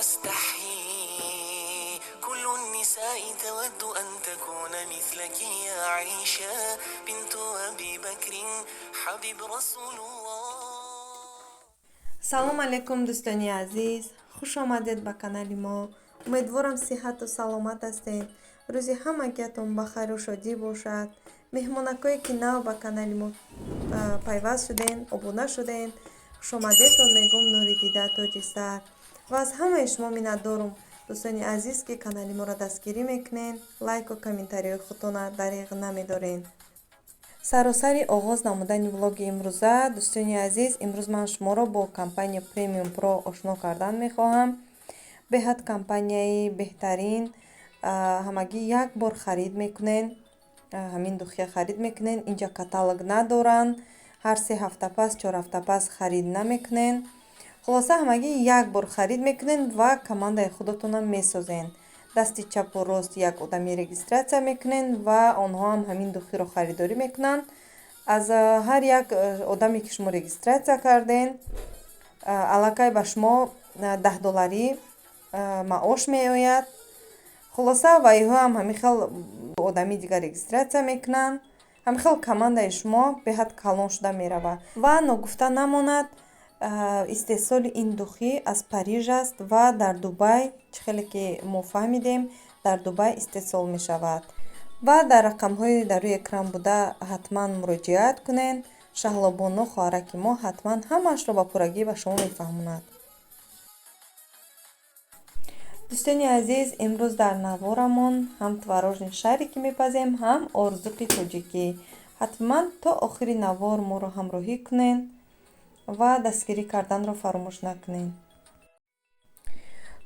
تستحي كل النساء تود أن تكون مثلك يا عائشة بنت أبي بكر حبيب رسول الله. салом алейкум дӯстони азиз, хуш омадед ба канали мо. Умедворам сиҳату саломат ҳастед. рӯзи ҳамагиатон ба хайру шодӣ бошад. меҳмонакое ки нав ба канали мо пайваст шуден, обуна шуден, хушомадедтон мегӯм. нури дида, тоҷи сар. ва аз ҳамаи шумо миннатдорум дӯстони азиз ки канали моро дастгирӣ мекунен, лайку комментарияи худтона дариғ намедорен. саросари оғоз намудани влоги имрӯза, дӯстони азиз, имрӯз ман шуморо бо компания Premium Pro ошно кардан мехоҳам. беҳад компанияи беҳтарин, ҳамагӣ як бор харид мекунен, ҳамин духия харид мекунен. инҷа каталог надоранд, ҳар 3 ҳафта пас 4 ҳафта пас харид намекунен. хулоса ҳамагӣ як бор харид мекунен ва командаи худатонам месозен. дасти чапу рост як одами регистратсия мекунен ва онҳо ҳам ҳамин духиро харидорӣ мекунанд. аз ҳар як одаме ки шумо регистратсия карден, аллакай ба шумо $10 маош меояд. хулоса вайҳо ҳам ҳамин хел одами дигар регистратсия мекунанд. ҳамин хел командаи шумо беҳад калон шуда меравад. ва ногуфта намонад, истеҳсоли ин духӣ аз Париж аст ва дар Дубай, чӣ хеле ки мо фаҳмидем, дар Дубай истеҳсол мешавад. ва дар рақамҳои дар рӯи экран буда ҳатман муроҷиат кунен. шаҳлобону хоҳараки мо ҳатман ҳамаашро ба пуррагӣ ба шумо мефаҳмонад. дӯстони азиз, имрӯз дар наворамон ҳам творожни шаҳре ки мепазем, ҳам орзуқи тоҷикӣ. ҳатман то охири навор моро ҳамроҳӣ кунен ва дастгирӣ карданро фаромӯш накунен.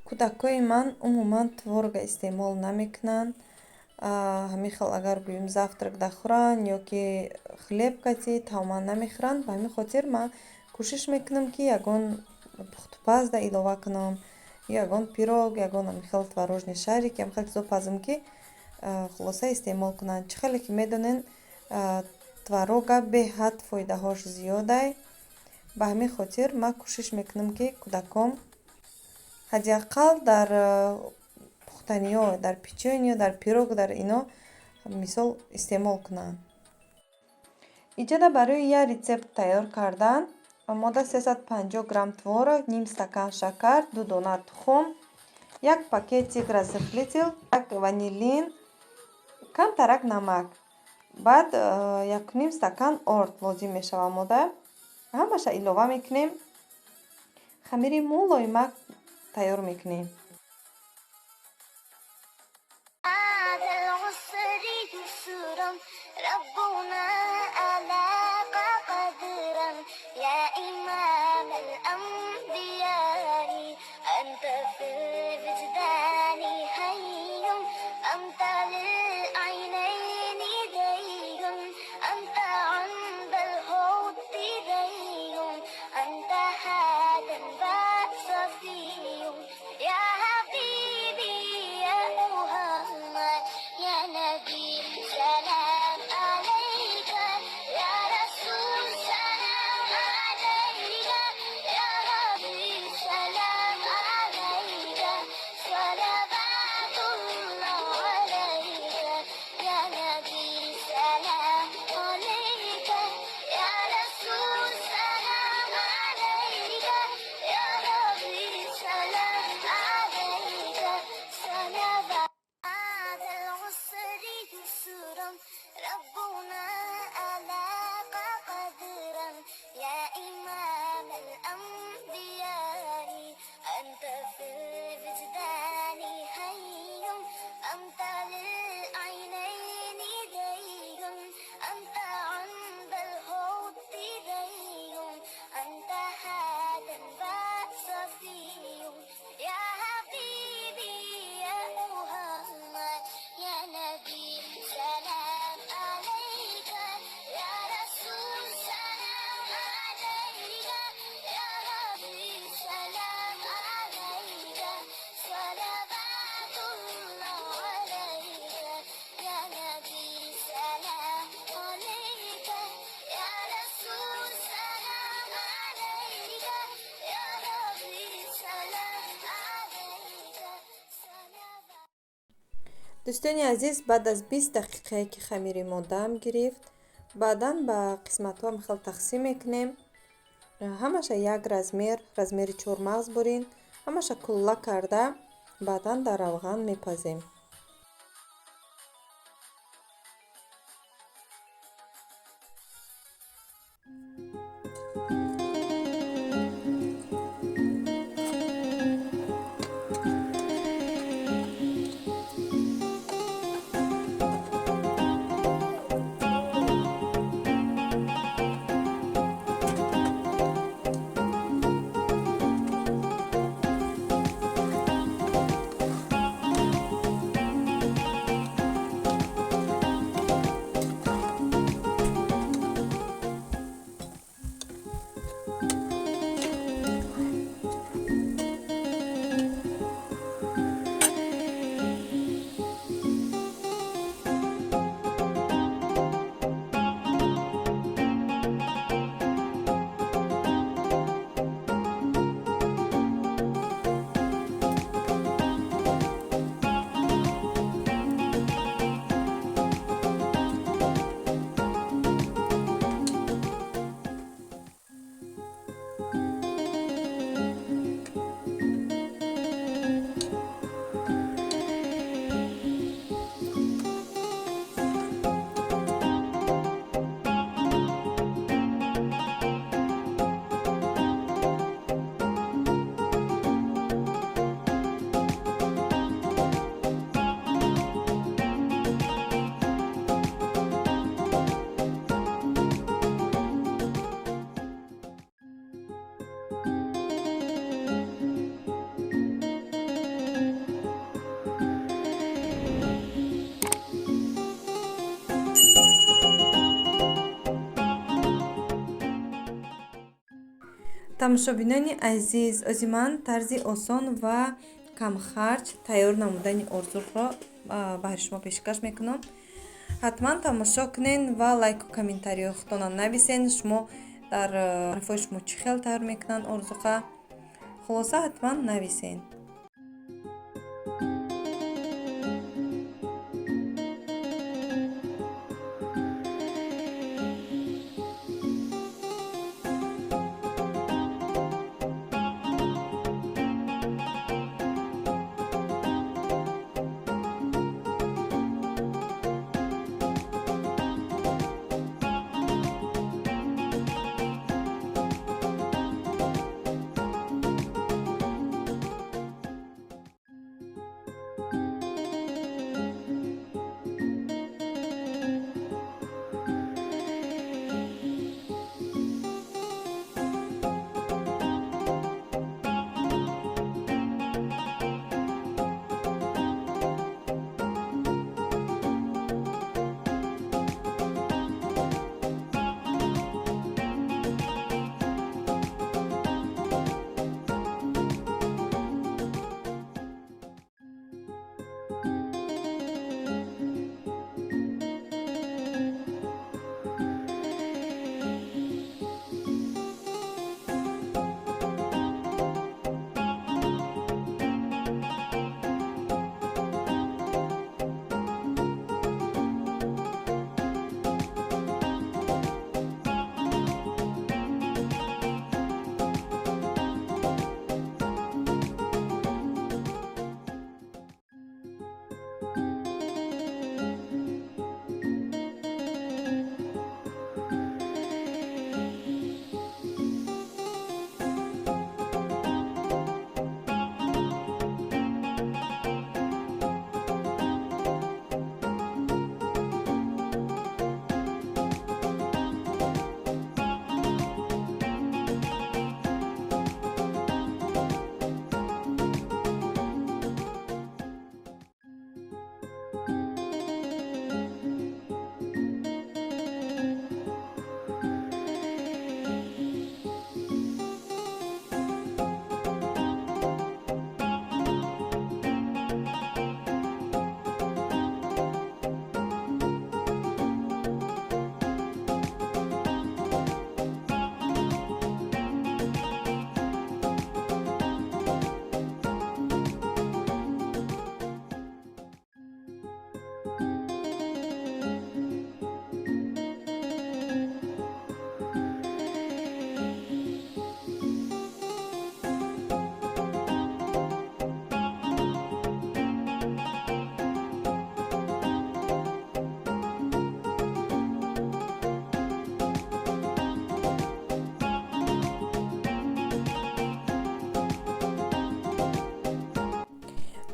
кӯдакои ман умуман творога истеъмол намекунанд. ҳамин хел агар гӯем завтрак дахӯранд ё ки хлеб кати таоман намехӯранд, ба ҳамин хотир ман кӯшиш мекунам ки ягон пухтупазда илова кунам, ягон пирог, ягон ҳамин хел творожни шаҳре ки ҳамин хел чизо пазм ки хулоса истеъмол кунанд. чӣ хеле ки медонен творога беҳад фоидаҳош зиёдай. ба ҳамин хотир ман кӯшиш мекунам ки кӯдаком ҳадди аққал дар пухтаниҳо, дар печениё, дар пирог, дар ино мисол истеъмол кунанд. иҷода барои як рецепт тайёр кардан: омода 350 грамм творог, ним стакан шакар, 2 дона тухм, 1 пакетик разрыхлитель, 1 ванилин, камтарак намак, баъд 1,5 стакан орд лозим мешавад. омода ҳамаша илова мекунем. хамири мулоимак тайёр мекунем. дӯстони азиз, баъд аз 20 дақиқае ки хамири мо дам гирифт, баъдан ба қисматҳо михел тақсим мекунем. ҳамаша як размери чормағз бурин, ҳамаша кулла карда баъдан дар равған мепазем. тамошобинони азиз, ози ман тарзи осон ва камхарҷ тайёр намудани орзуҳро баҳри шумо пешкаш мекунам. ҳатман тамошо кунен ва лайку комментариҳои худтона нависен. шумо дар маърифҳои шумо чӣ хел тайёр мекунанд орзуға? хулоса ҳатман нависен.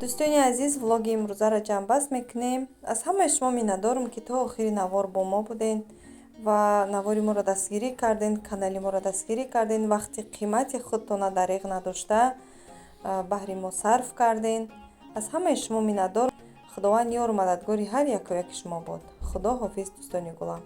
дӯстони азиз, влоги имрӯзаро ҷамъбаст мекунем. Аз ҳамаи шумо миннатдорам, ки то охири навор бо мо буден ва навори моро дастгирӣ карден, канали моро дастгирӣ карден, вақти қимати худтонро дариғ надошта баҳри мо сарф карден. аз ҳамаи шумо миннатдорам. худованд ёру мададгори ҳар яку яки шумо бод. худо ҳофиз дӯстони гулам.